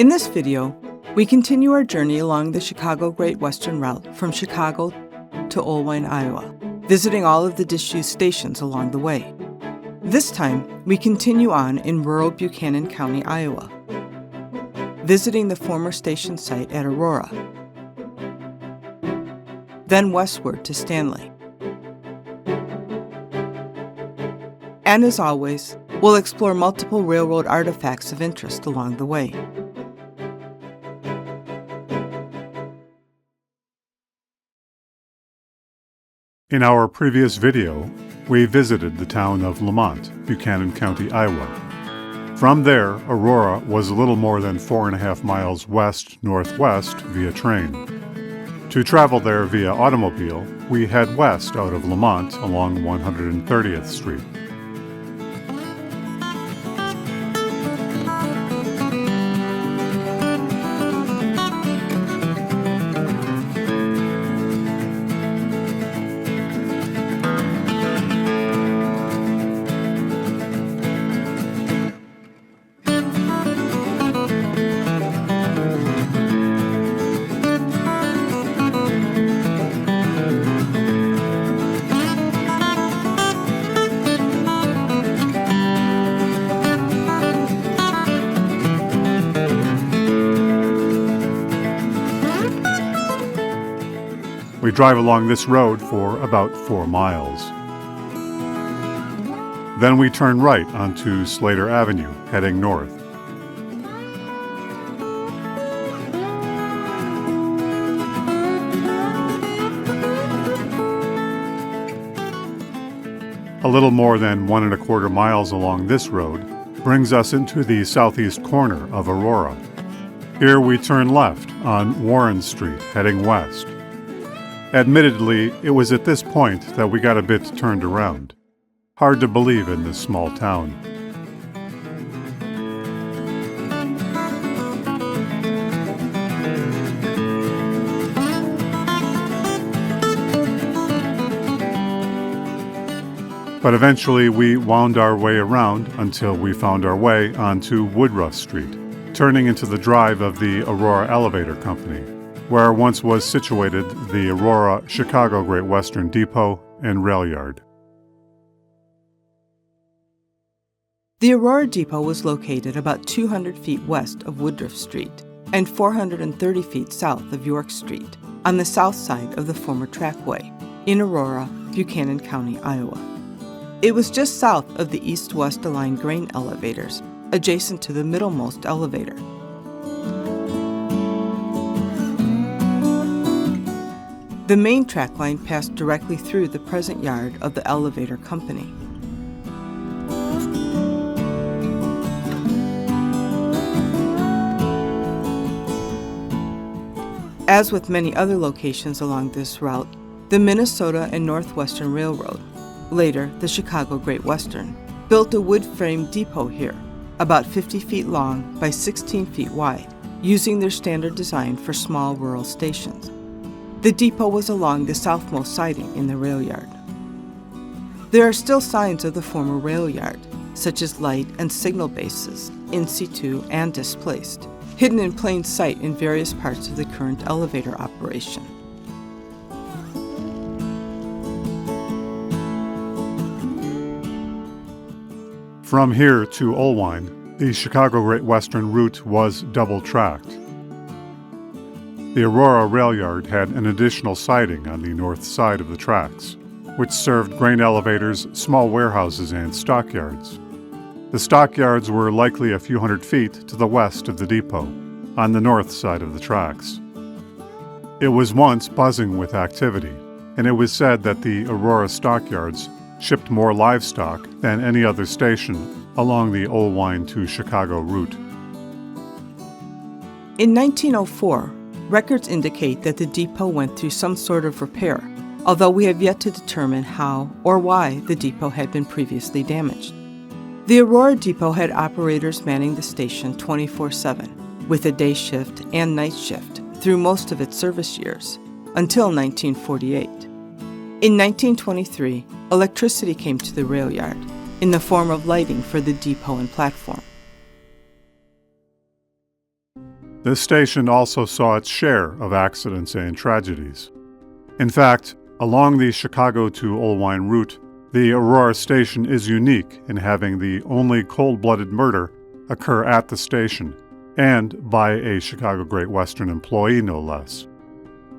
In this video, we continue our journey along the Chicago Great Western Route from Chicago to Olwine, Iowa, visiting all of the disused stations along the way. This time, we continue on in rural Buchanan County, Iowa, visiting the former station site at Aurora, then westward to Stanley. And as always, we'll explore multiple railroad artifacts of interest along the way. In our previous video, we visited the town of Lamont, Buchanan County, Iowa. From there, Aurora was a little more than 4.5 miles west-northwest via train. To travel there via automobile, we head west out of Lamont along 130th Street. We drive along this road for about 4 miles. Then we turn right onto Slater Avenue, heading north. A little more than 1.25 miles along this road brings us into the southeast corner of Aurora. Here we turn left on Warren Street, heading west. Admittedly, it was at this point that we got a bit turned around. Hard to believe in this small town. But eventually we wound our way around until we found our way onto Woodruff Street, turning into the drive of the Aurora Elevator Company, where once was situated the Aurora Chicago Great Western Depot and Rail Yard. The Aurora Depot was located about 200 feet west of Woodruff Street and 430 feet south of York Street, on the south side of the former trackway, in Aurora, Buchanan County, Iowa. It was just south of the east-west aligned grain elevators, adjacent to the middlemost elevator. The main track line passed directly through the present yard of the elevator company. As with many other locations along this route, the Minnesota and Northwestern Railroad, later the Chicago Great Western, built a wood-framed depot here, about 50 feet long by 16 feet wide, using their standard design for small rural stations. The depot was along the southmost siding in the rail yard. There are still signs of the former rail yard, such as light and signal bases, in situ and displaced, hidden in plain sight in various parts of the current elevator operation. From here to Olwine, the Chicago Great Western route was double-tracked. The Aurora rail yard had an additional siding on the north side of the tracks, which served grain elevators, small warehouses, and stockyards. The stockyards were likely a few hundred feet to the west of the depot, on the north side of the tracks. It was once buzzing with activity, and it was said that the Aurora stockyards shipped more livestock than any other station along the Olwine to Chicago route. In 1904, records indicate that the depot went through some sort of repair, although we have yet to determine how or why the depot had been previously damaged. The Aurora Depot had operators manning the station 24/7, with a day shift and night shift through most of its service years, until 1948. In 1923, electricity came to the rail yard in the form of lighting for the depot and platform. This station also saw its share of accidents and tragedies. In fact, along the Chicago to Olwine route, the Aurora Station is unique in having the only cold-blooded murder occur at the station, and by a Chicago Great Western employee no less.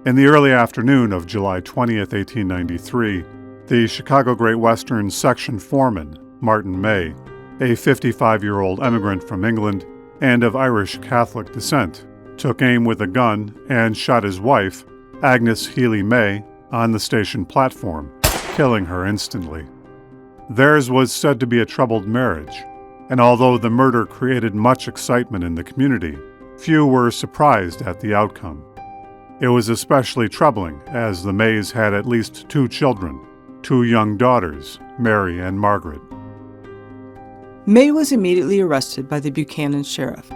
In the early afternoon of July 20th, 1893, the Chicago Great Western section foreman, Martin May, a 55-year-old emigrant from England and of Irish Catholic descent, took aim with a gun and shot his wife, Agnes Healy May, on the station platform, killing her instantly. Theirs was said to be a troubled marriage, and although the murder created much excitement in the community, few were surprised at the outcome. It was especially troubling as the Mays had at least 2 children, 2 young daughters, Mary and Margaret. May was immediately arrested by the Buchanan sheriff.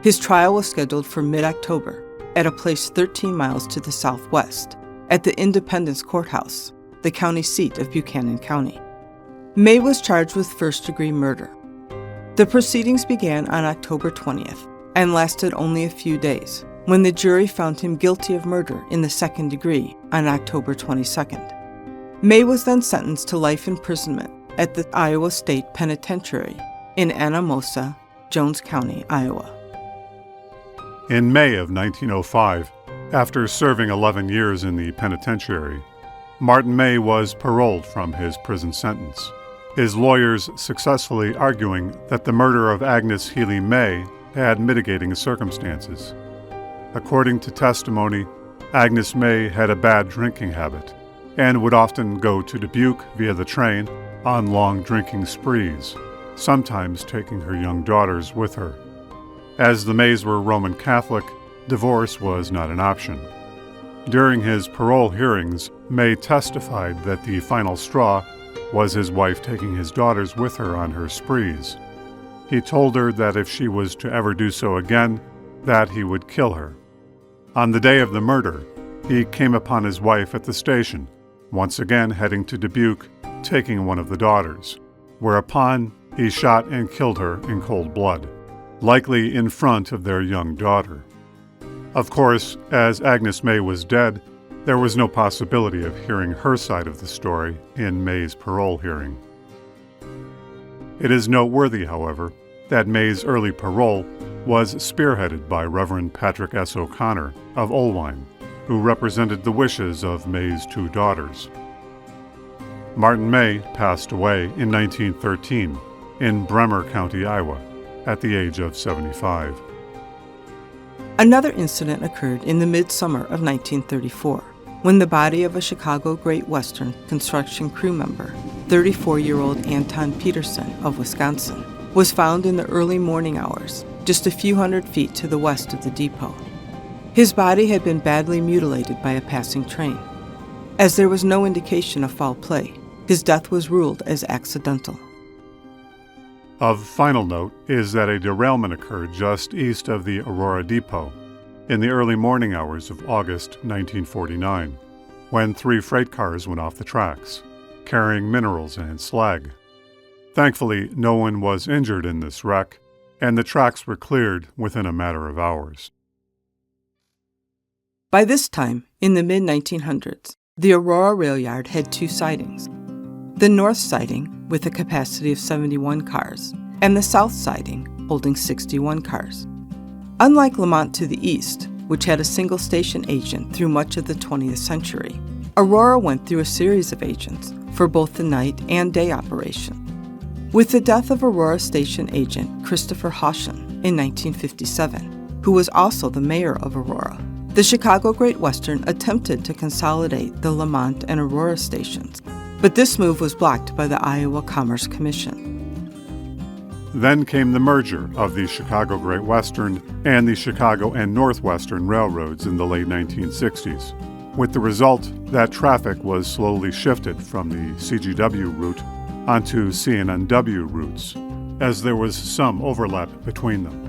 His trial was scheduled for mid-October at a place 13 miles to the southwest, at the Independence Courthouse, the county seat of Buchanan County. May was charged with first-degree murder. The proceedings began on October 20th and lasted only a few days, when the jury found him guilty of murder in the second degree on October 22nd. May was then sentenced to life imprisonment at the Iowa State Penitentiary in Anamosa, Jones County, Iowa. In May of 1905, after serving 11 years in the penitentiary, Martin May was paroled from his prison sentence, his lawyers successfully arguing that the murder of Agnes Healy May had mitigating circumstances. According to testimony, Agnes May had a bad drinking habit and would often go to Dubuque via the train on long drinking sprees, sometimes taking her young daughters with her. As the Mays were Roman Catholic, divorce was not an option. During his parole hearings, May testified that the final straw was his wife taking his daughters with her on her sprees. He told her that if she was to ever do so again, that he would kill her. On the day of the murder, he came upon his wife at the station, once again heading to Dubuque, taking one of the daughters, whereupon he shot and killed her in cold blood, likely in front of their young daughter. Of course, as Agnes May was dead, there was no possibility of hearing her side of the story in May's parole hearing. It is noteworthy, however, that May's early parole was spearheaded by Reverend Patrick S. O'Connor of Olwine, who represented the wishes of May's 2 daughters. Martin May passed away in 1913 in Bremer County, Iowa, at the age of 75. Another incident occurred in the midsummer of 1934, when the body of a Chicago Great Western construction crew member, 34-year-old Anton Peterson of Wisconsin, was found in the early morning hours, just a few hundred feet to the west of the depot. His body had been badly mutilated by a passing train. As there was no indication of foul play, his death was ruled as accidental. Of final note is that a derailment occurred just east of the Aurora Depot in the early morning hours of August 1949, when 3 freight cars went off the tracks, carrying minerals and slag. Thankfully, no one was injured in this wreck, and the tracks were cleared within a matter of hours. By this time, in the mid-1900s, the Aurora rail yard had 2 sidings. The north siding, with a capacity of 71 cars, and the south siding, holding 61 cars. Unlike Lamont to the east, which had a single station agent through much of the 20th century, Aurora went through a series of agents for both the night and day operation. With the death of Aurora Station agent Christopher Hoshin in 1957, who was also the mayor of Aurora, the Chicago Great Western attempted to consolidate the Lamont and Aurora stations, but this move was blocked by the Iowa Commerce Commission. Then came the merger of the Chicago Great Western and the Chicago and Northwestern railroads in the late 1960s, with the result that traffic was slowly shifted from the CGW route onto C&NW routes, as there was some overlap between them.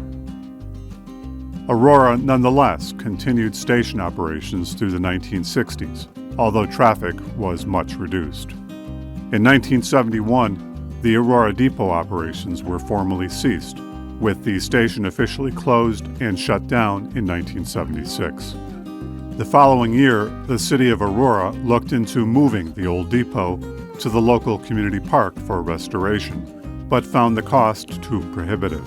Aurora nonetheless continued station operations through the 1960s, although traffic was much reduced. In 1971, the Aurora Depot operations were formally ceased, with the station officially closed and shut down in 1976. The following year, the city of Aurora looked into moving the old depot to the local community park for restoration, but found the cost too prohibitive.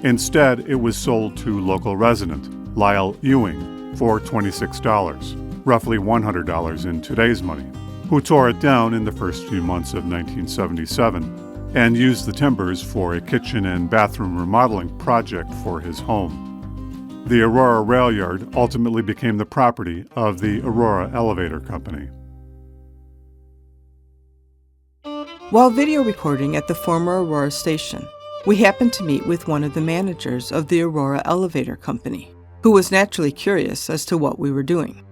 Instead, it was sold to local resident Lyle Ewing for $26, roughly $100 in today's money, who tore it down in the first few months of 1977 and used the timbers for a kitchen and bathroom remodeling project for his home. The Aurora rail yard ultimately became the property of the Aurora Elevator Company. While video recording at the former Aurora Station, we happened to meet with one of the managers of the Aurora Elevator Company, who was naturally curious as to what we were doing.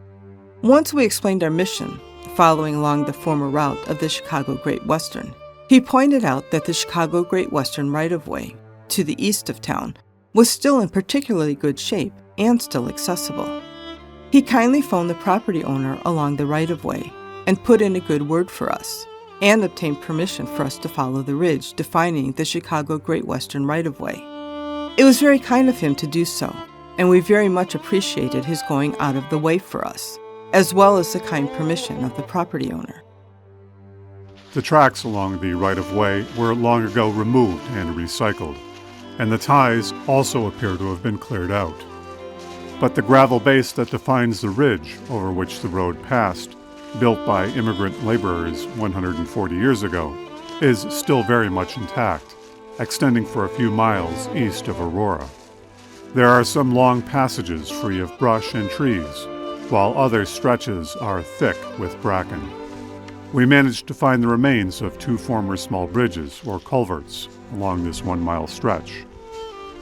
Once we explained our mission, following along the former route of the Chicago Great Western, he pointed out that the Chicago Great Western right-of-way, to the east of town, was still in particularly good shape and still accessible. He kindly phoned the property owner along the right-of-way and put in a good word for us, and obtained permission for us to follow the ridge defining the Chicago Great Western right-of-way. It was very kind of him to do so, and we very much appreciated his going out of the way for us, as well as the kind permission of the property owner. The tracks along the right-of-way were long ago removed and recycled, and the ties also appear to have been cleared out. But the gravel base that defines the ridge over which the road passed, built by immigrant laborers 140 years ago, is still very much intact, extending for a few miles east of Aurora. There are some long passages free of brush and trees, while other stretches are thick with bracken. We managed to find the remains of two former small bridges, or culverts, along this 1-mile stretch.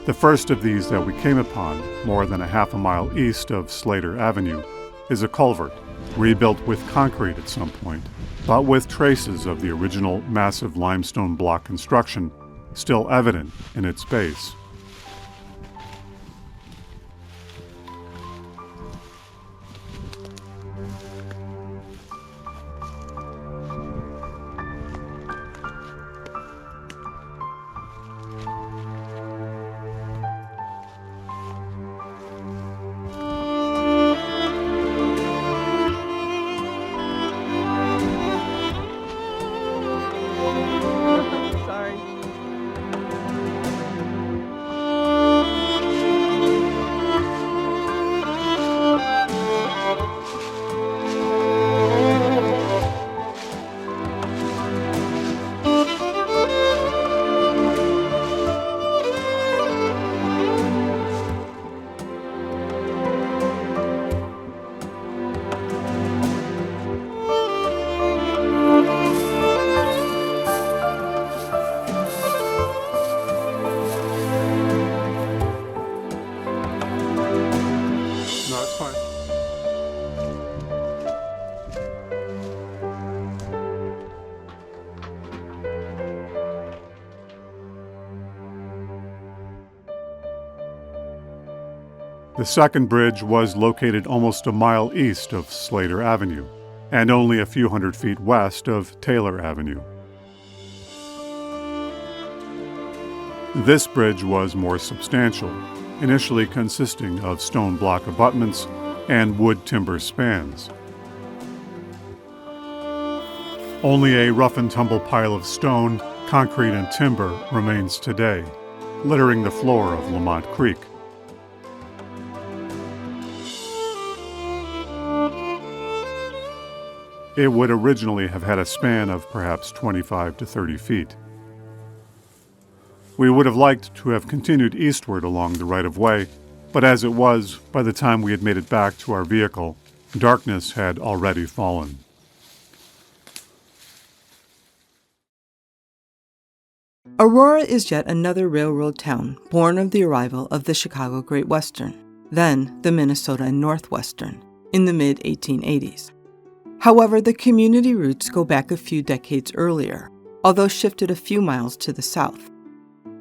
The first of these that we came upon, more than a half a mile east of Slater Avenue, is a culvert, rebuilt with concrete at some point, but with traces of the original massive limestone block construction still evident in its base. The second bridge was located almost a mile east of Slater Avenue and only a few hundred feet west of Taylor Avenue. This bridge was more substantial, initially consisting of stone block abutments and wood timber spans. Only a rough-and-tumble pile of stone, concrete, and timber remains today, littering the floor of Lamont Creek. It would originally have had a span of perhaps 25 to 30 feet. We would have liked to have continued eastward along the right-of-way, but as it was, by the time we had made it back to our vehicle, darkness had already fallen. Aurora is yet another railroad town born of the arrival of the Chicago Great Western, then the Minnesota and Northwestern, in the mid-1880s. However, the community roots go back a few decades earlier, although shifted a few miles to the south.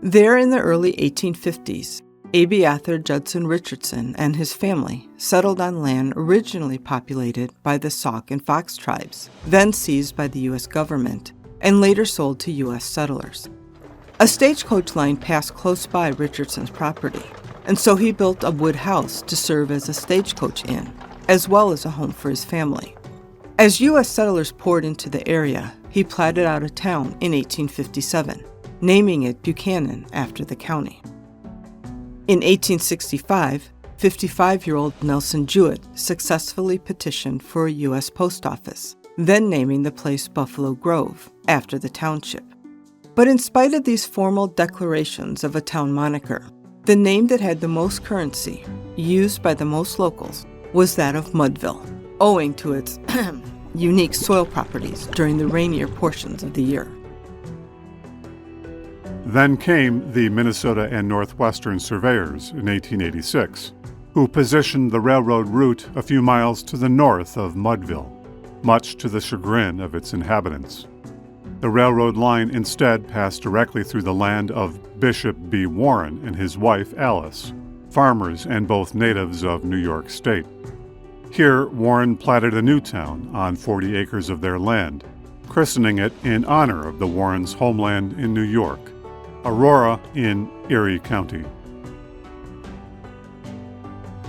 There in the early 1850s, Abiathar Judson Richardson and his family settled on land originally populated by the Sauk and Fox tribes, then seized by the U.S. government, and later sold to U.S. settlers. A stagecoach line passed close by Richardson's property, and so he built a wood house to serve as a stagecoach inn, as well as a home for his family. As U.S. settlers poured into the area, he platted out a town in 1857, naming it Buchanan after the county. In 1865, 55-year-old Nelson Jewett successfully petitioned for a U.S. post office, then naming the place Buffalo Grove after the township. But in spite of these formal declarations of a town moniker, the name that had the most currency, used by the most locals, was that of Mudville, owing to its unique soil properties during the rainier portions of the year. Then came the Minnesota and Northwestern surveyors in 1886, who positioned the railroad route a few miles to the north of Mudville, much to the chagrin of its inhabitants. The railroad line instead passed directly through the land of Bishop B. Warren and his wife Alice, farmers and both natives of New York State. Here, Warren platted a new town on 40 acres of their land, christening it in honor of the Warrens' homeland in New York, Aurora in Erie County.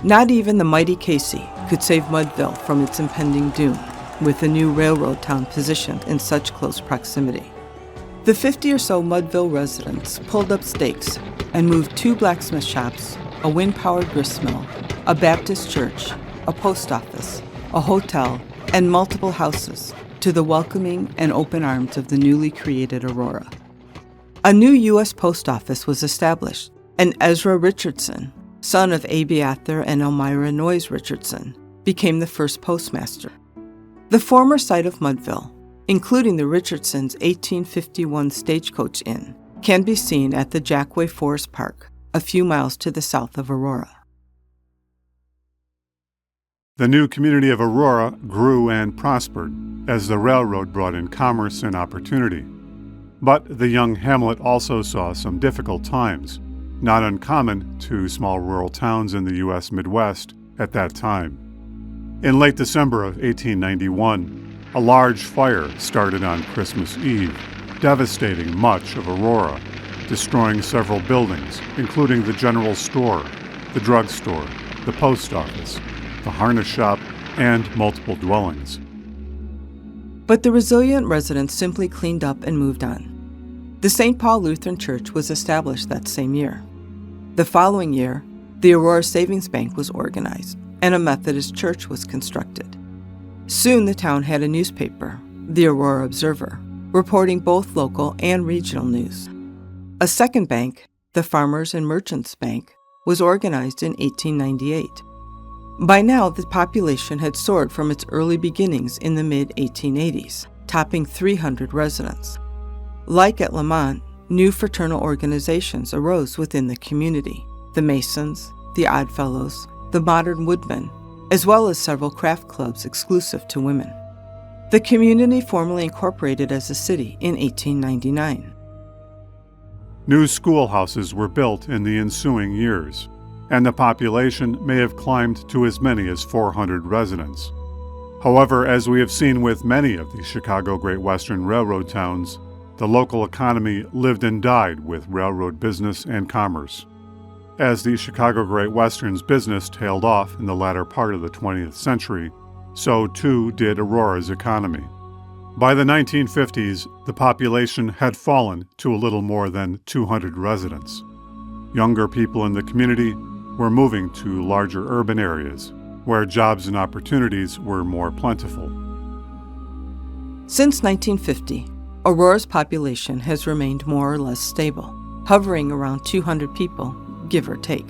Not even the mighty Casey could save Mudville from its impending doom, with the new railroad town positioned in such close proximity. The 50 or so Mudville residents pulled up stakes and moved 2 blacksmith shops, a wind-powered gristmill, a Baptist church, a post office, a hotel, and multiple houses to the welcoming and open arms of the newly created Aurora. A new U.S. post office was established, and Ezra Richardson, son of Abiathar and Elmira Noyes Richardson, became the first postmaster. The former site of Mudville, including the Richardsons' 1851 stagecoach inn, can be seen at the Jackway Forest Park, a few miles to the south of Aurora. The new community of Aurora grew and prospered as the railroad brought in commerce and opportunity. But the young hamlet also saw some difficult times, not uncommon to small rural towns in the U.S. Midwest at that time. In late December of 1891, a large fire started on Christmas Eve, devastating much of Aurora, destroying several buildings, including the general store, the drugstore, the post office, the harness shop, and multiple dwellings. But the resilient residents simply cleaned up and moved on. The St. Paul Lutheran Church was established that same year. The following year, the Aurora Savings Bank was organized, and a Methodist church was constructed. Soon the town had a newspaper, the Aurora Observer, reporting both local and regional news. A second bank, the Farmers and Merchants Bank, was organized in 1898. By now, the population had soared from its early beginnings in the mid-1880s, topping 300 residents. Like at Lamont, new fraternal organizations arose within the community: the Masons, the Oddfellows, the Modern Woodmen, as well as several craft clubs exclusive to women. The community formally incorporated as a city in 1899. New schoolhouses were built in the ensuing years, and the population may have climbed to as many as 400 residents. However, as we have seen with many of the Chicago Great Western Railroad towns, the local economy lived and died with railroad business and commerce. As the Chicago Great Western's business tailed off in the latter part of the 20th century, so too did Aurora's economy. By the 1950s, the population had fallen to a little more than 200 residents. Younger people in the community were moving to larger urban areas, where jobs and opportunities were more plentiful. Since 1950, Aurora's population has remained more or less stable, hovering around 200 people, give or take.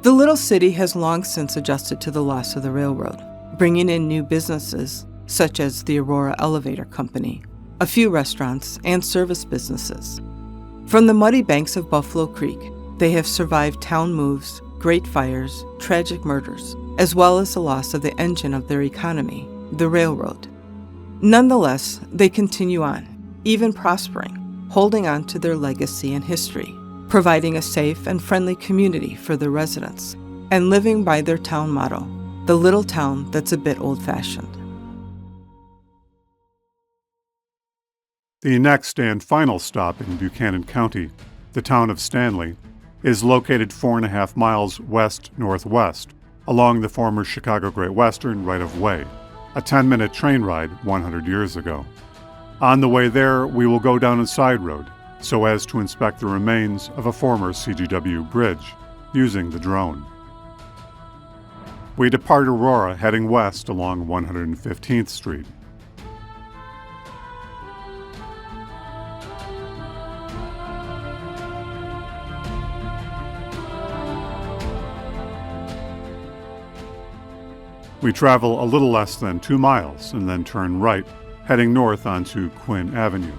The little city has long since adjusted to the loss of the railroad, bringing in new businesses, such as the Aurora Elevator Company, a few restaurants, and service businesses. From the muddy banks of Buffalo Creek, they have survived town moves, great fires, tragic murders, as well as the loss of the engine of their economy, the railroad. Nonetheless, they continue on, even prospering, holding on to their legacy and history, providing a safe and friendly community for their residents, and living by their town motto, the little town that's a bit old-fashioned. The next and final stop in Buchanan County, the town of Stanley, is located 4.5 miles west-northwest along the former Chicago Great Western right-of-way, a 10-minute train ride 100 years ago. On the way there, we will go down a side road so as to inspect the remains of a former CGW bridge using the drone. We depart Aurora heading west along 115th Street. We travel a little less than 2 miles and then turn right, heading north onto Quinn Avenue.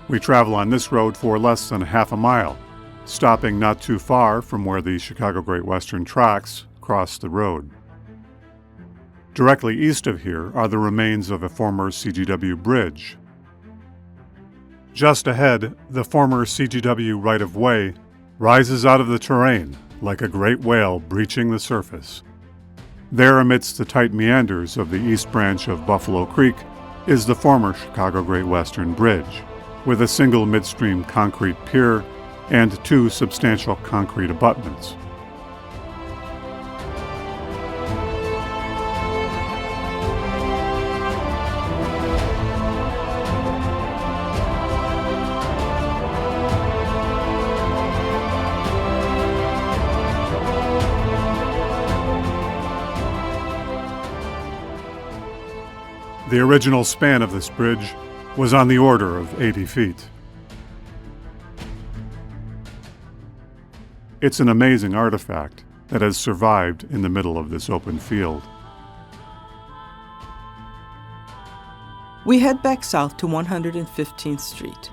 We travel on this road for less than half a mile, stopping not too far from where the Chicago Great Western tracks cross the road. Directly east of here are the remains of a former CGW bridge. Just ahead, the former CGW right-of-way rises out of the terrain like a great whale breaching the surface. There, amidst the tight meanders of the east branch of Buffalo Creek, is the former Chicago Great Western Bridge, with a single midstream concrete pier and 2 substantial concrete abutments. The original span of this bridge was on the order of 80 feet. It's an amazing artifact that has survived in the middle of this open field. We head back south to 115th Street.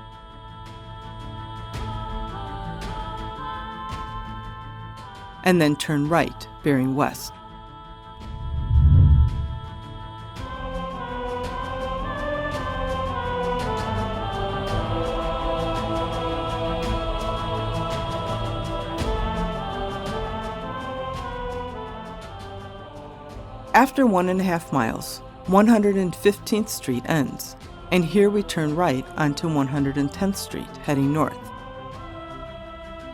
And then turn right, bearing west. After 1.5 miles, 115th Street ends, and here we turn right onto 110th Street, heading north.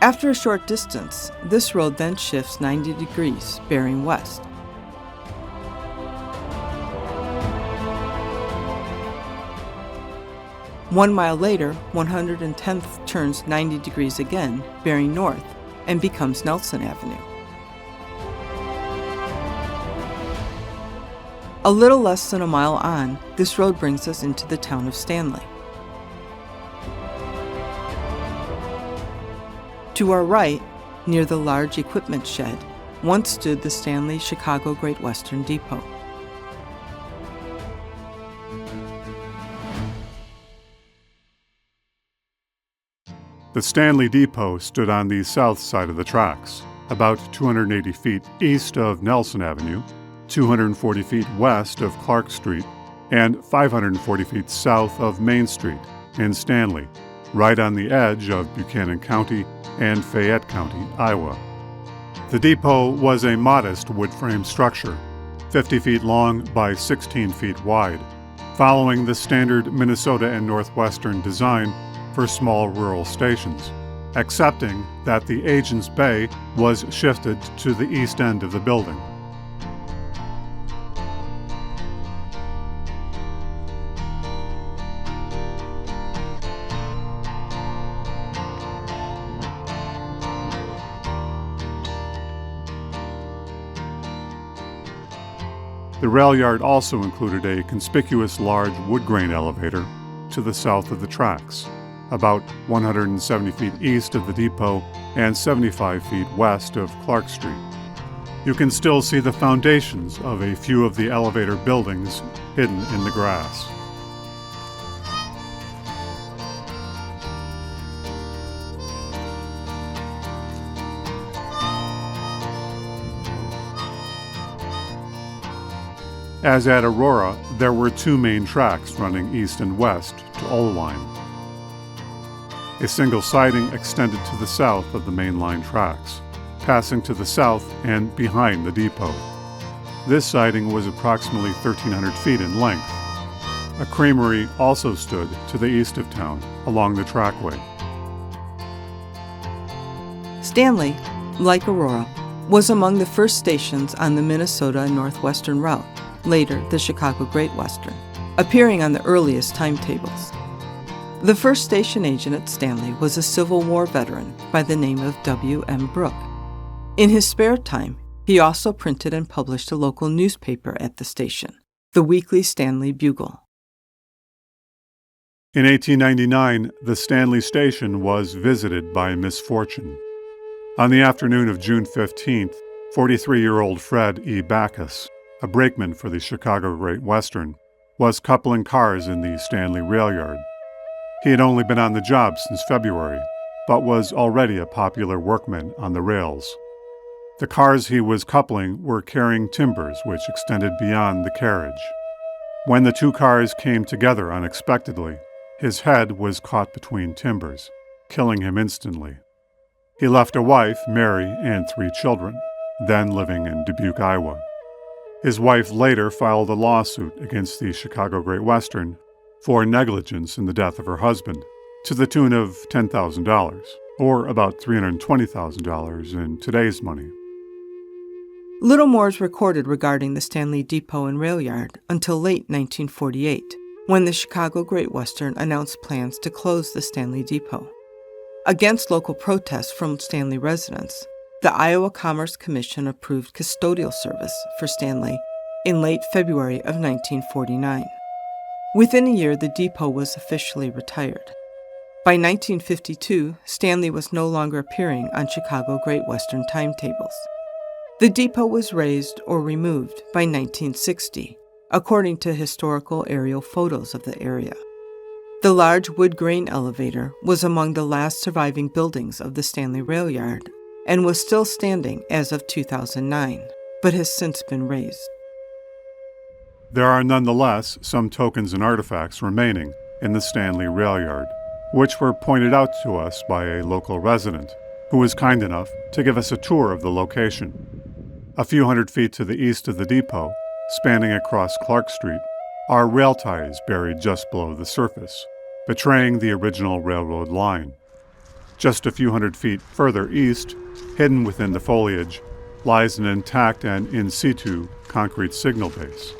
After a short distance, this road then shifts 90 degrees, bearing west. One mile later, 110th turns 90 degrees again, bearing north, and becomes Nelson Avenue. A little less than a mile on, this road brings us into the town of Stanley. To our right, near the large equipment shed, once stood the Stanley Chicago Great Western Depot. The Stanley Depot stood on the south side of the tracks, about 280 feet east of Nelson Avenue, 240 feet west of Clark Street, and 540 feet south of Main Street in Stanley, right on the edge of Buchanan County and Fayette County, Iowa. The depot was a modest wood-frame structure, 50 feet long by 16 feet wide, following the standard Minnesota and Northwestern design for small rural stations, excepting that the agent's bay was shifted to the east end of the building. The rail yard also included a conspicuous large wood grain elevator to the south of the tracks, about 170 feet east of the depot and 75 feet west of Clark Street. You can still see the foundations of a few of the elevator buildings hidden in the grass. As at Aurora, there were 2 main tracks running east and west to Olwine. A single siding extended to the south of the main line tracks, passing to the south and behind the depot. This siding was approximately 1,300 feet in length. A creamery also stood to the east of town, along the trackway. Stanley, like Aurora, was among the first stations on the Minnesota and Northwestern route, later the Chicago Great Western, appearing on the earliest timetables. The first station agent at Stanley was a Civil War veteran by the name of W. M. Brooke. In his spare time, he also printed and published a local newspaper at the station, the Weekly Stanley Bugle. In 1899, the Stanley Station was visited by misfortune. On the afternoon of June 15th, 43-year-old Fred E. Backus, a brakeman for the Chicago Great Western, was coupling cars in the Stanley rail yard. He had only been on the job since February, but was already a popular workman on the rails. The cars he was coupling were carrying timbers which extended beyond the carriage. When the two cars came together unexpectedly, his head was caught between timbers, killing him instantly. He left a wife, Mary, and 3 children, then living in Dubuque, Iowa. His wife later filed a lawsuit against the Chicago Great Western for negligence in the death of her husband, to the tune of $10,000, or about $320,000 in today's money. Little more is recorded regarding the Stanley Depot and Rail Yard until late 1948, when the Chicago Great Western announced plans to close the Stanley Depot. Against local protests from Stanley residents, the Iowa Commerce Commission approved custodial service for Stanley in late February of 1949. Within a year, the depot was officially retired. By 1952, Stanley was no longer appearing on Chicago Great Western timetables. The depot was razed or removed by 1960, according to historical aerial photos of the area. The large wood grain elevator was among the last surviving buildings of the Stanley Rail Yard and was still standing as of 2009, but has since been razed. There are nonetheless some tokens and artifacts remaining in the Stanley Rail Yard, which were pointed out to us by a local resident who was kind enough to give us a tour of the location. A few hundred feet to the east of the depot, spanning across Clark Street, are rail ties buried just below the surface, betraying the original railroad line. Just a few hundred feet further east, hidden within the foliage, lies an intact and in situ concrete signal base.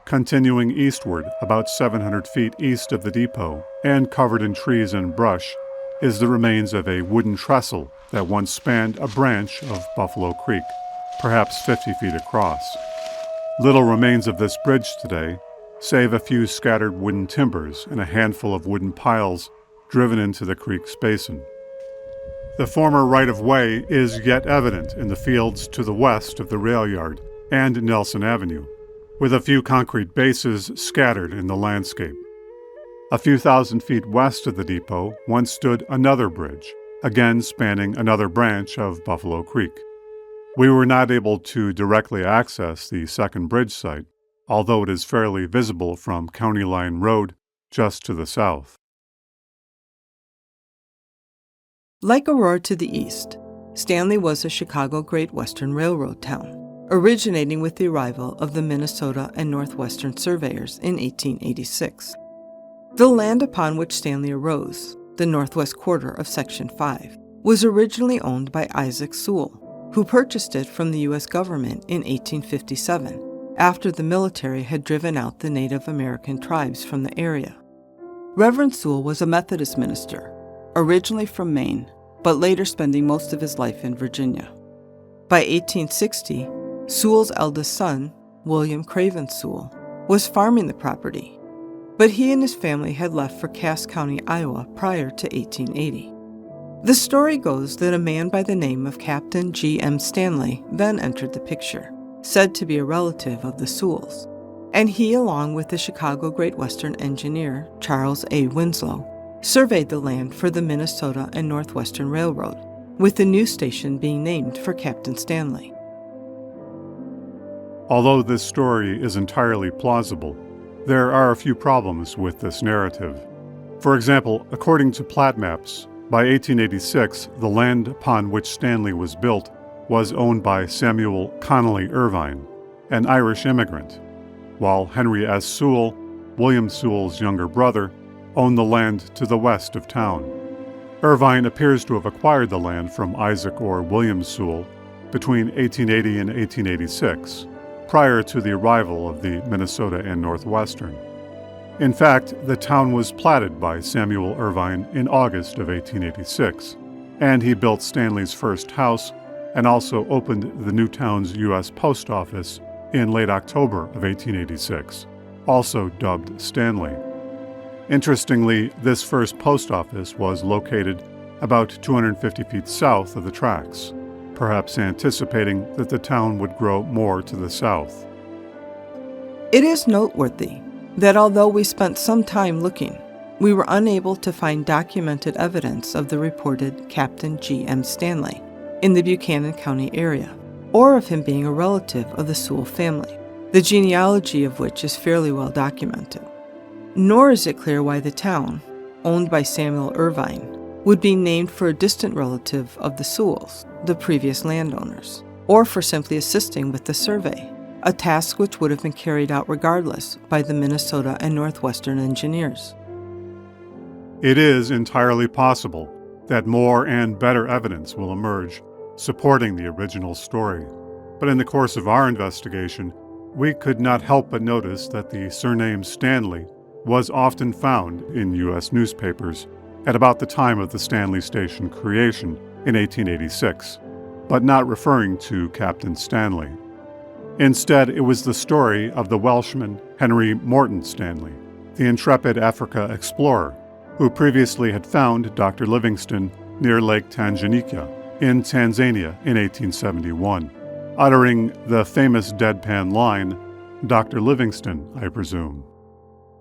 Continuing eastward about 700 feet east of the depot, and covered in trees and brush, is the remains of a wooden trestle that once spanned a branch of Buffalo Creek, perhaps 50 feet across. Little remains of this bridge today, save a few scattered wooden timbers and a handful of wooden piles driven into the creek's basin. The former right-of-way is yet evident in the fields to the west of the rail yard and Nelson Avenue, with a few concrete bases scattered in the landscape. A few thousand feet west of the depot once stood another bridge, again spanning another branch of Buffalo Creek. We were not able to directly access the second bridge site, although it is fairly visible from County Line Road just to the south. Like Aurora to the east, Stanley was a Chicago Great Western Railroad town, originating with the arrival of the Minnesota and Northwestern surveyors in 1886. The land upon which Stanley arose, the northwest quarter of Section 5, was originally owned by Isaac Sewell, who purchased it from the U.S. government in 1857, after the military had driven out the Native American tribes from the area. Reverend Sewell was a Methodist minister, originally from Maine, but later spending most of his life in Virginia. By 1860, Sewell's eldest son, William Craven Sewell, was farming the property, but he and his family had left for Cass County, Iowa prior to 1880. The story goes that a man by the name of Captain G. M. Stanley then entered the picture, said to be a relative of the Sewells, and he, along with the Chicago Great Western engineer Charles A. Winslow, surveyed the land for the Minnesota and Northwestern Railroad, with the new station being named for Captain Stanley. Although this story is entirely plausible, there are a few problems with this narrative. For example, according to plat maps, By 1886, the land upon which Stanley was built was owned by Samuel Connolly Irvine, an Irish immigrant, while Henry S. Sewell, William Sewell's younger brother, owned the land to the west of town. Irvine appears to have acquired the land from Isaac or William Sewell between 1880 and 1886, prior to the arrival of the Minnesota and Northwestern. In fact, the town was platted by Samuel Irvine in August of 1886, and he built Stanley's first house and also opened the new town's U.S. Post Office in late October of 1886, also dubbed Stanley. Interestingly, this first post office was located about 250 feet south of the tracks, perhaps anticipating that the town would grow more to the south. It is noteworthy that although we spent some time looking, we were unable to find documented evidence of the reported Captain G.M. Stanley in the Buchanan County area, or of him being a relative of the Sewell family, the genealogy of which is fairly well documented. Nor is it clear why the town, owned by Samuel Irvine, would be named for a distant relative of the Sewells, the previous landowners, or for simply assisting with the survey, a task which would have been carried out regardless by the Minnesota and Northwestern engineers. It is entirely possible that more and better evidence will emerge supporting the original story, but in the course of our investigation, we could not help but notice that the surname Stanley was often found in U.S. newspapers at about the time of the Stanley Station creation in 1886, but not referring to Captain Stanley. Instead, it was the story of the Welshman Henry Morton Stanley, the intrepid Africa explorer, who previously had found Dr. Livingstone near Lake Tanganyika in Tanzania in 1871, uttering the famous deadpan line, "Dr. Livingstone, I presume."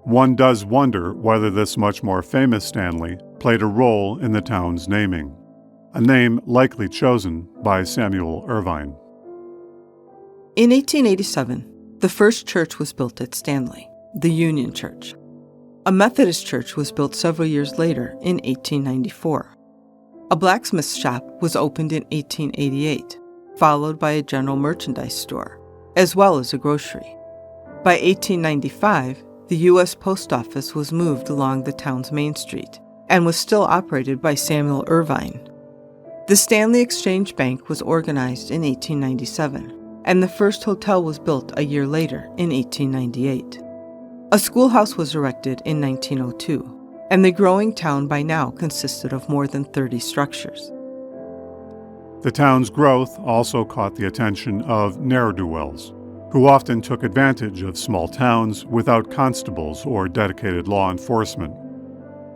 One does wonder whether this much more famous Stanley played a role in the town's naming, a name likely chosen by Samuel Irvine. In 1887, the first church was built at Stanley, the Union Church. A Methodist church was built several years later in 1894. A blacksmith shop was opened in 1888, followed by a general merchandise store, as well as a grocery. By 1895, the U.S. Post Office was moved along the town's main street and was still operated by Samuel Irvine. The Stanley Exchange Bank was organized in 1897, and the first hotel was built a year later in 1898. A schoolhouse was erected in 1902, and the growing town by now consisted of more than 30 structures. The town's growth also caught the attention of ne'er-do-wells, who often took advantage of small towns without constables or dedicated law enforcement.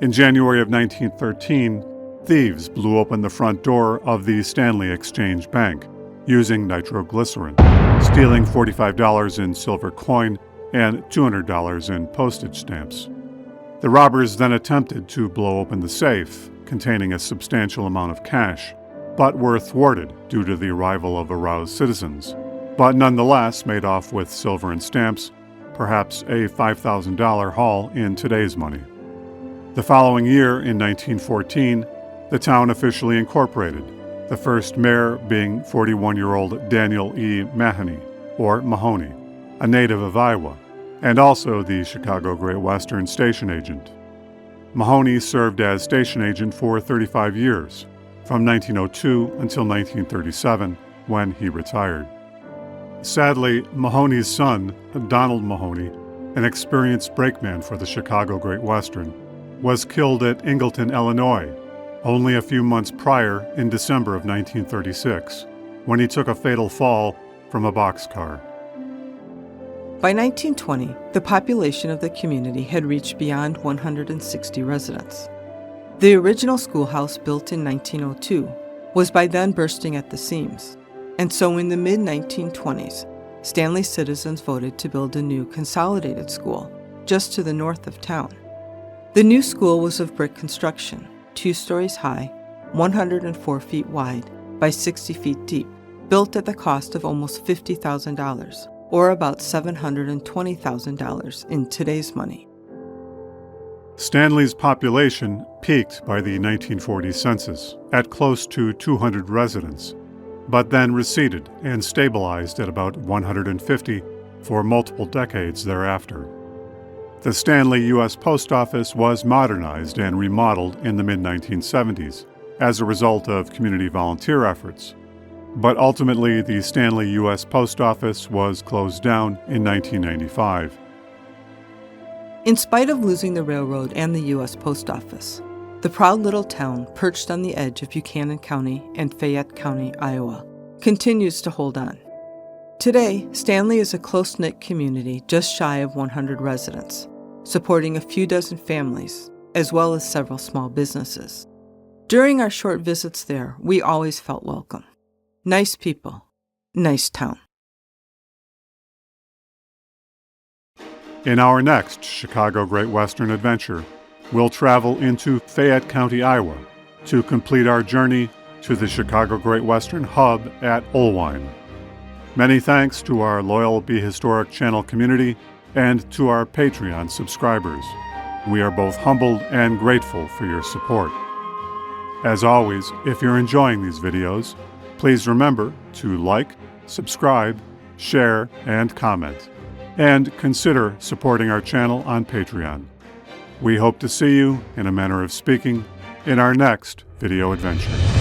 In January of 1913, thieves blew open the front door of the Stanley Exchange Bank using nitroglycerin, stealing $45 in silver coin and $200 in postage stamps. The robbers then attempted to blow open the safe, containing a substantial amount of cash, but were thwarted due to the arrival of aroused citizens, but nonetheless made off with silver and stamps, perhaps a $5,000 haul in today's money. The following year, in 1914, the town officially incorporated, the first mayor being 41-year-old Daniel E. Mahoney, or Mahoney, a native of Iowa, and also the Chicago Great Western station agent. Mahoney served as station agent for 35 years, from 1902 until 1937, when he retired. Sadly, Mahoney's son, Donald Mahoney, an experienced brakeman for the Chicago Great Western, was killed at Ingleton, Illinois, only a few months prior in December of 1936, when he took a fatal fall from a boxcar. By 1920, the population of the community had reached beyond 160 residents. The original schoolhouse, built in 1902, was by then bursting at the seams, and so in the mid-1920s, Stanley citizens voted to build a new consolidated school just to the north of town. The new school was of brick construction, 2 stories high, 104 feet wide by 60 feet deep, built at the cost of almost $50,000, or about $720,000 in today's money. Stanley's population peaked by the 1940 census at close to 200 residents, but then receded and stabilized at about 150 for multiple decades thereafter. The Stanley U.S. Post Office was modernized and remodeled in the mid-1970s as a result of community volunteer efforts, but ultimately the Stanley U.S. Post Office was closed down in 1995. In spite of losing the railroad and the U.S. Post Office, the proud little town perched on the edge of Buchanan County and Fayette County, Iowa, continues to hold on. Today, Stanley is a close-knit community just shy of 100 residents, supporting a few dozen families, as well as several small businesses. During our short visits there, we always felt welcome. Nice people, nice town. In our next Chicago Great Western adventure, we'll travel into Fayette County, Iowa, to complete our journey to the Chicago Great Western hub at Ullwine. Many thanks to our loyal Be Historic channel community and to our Patreon subscribers. We are both humbled and grateful for your support. As always, if you're enjoying these videos, please remember to like, subscribe, share, and comment. And consider supporting our channel on Patreon. We hope to see you, in a manner of speaking, in our next video adventure.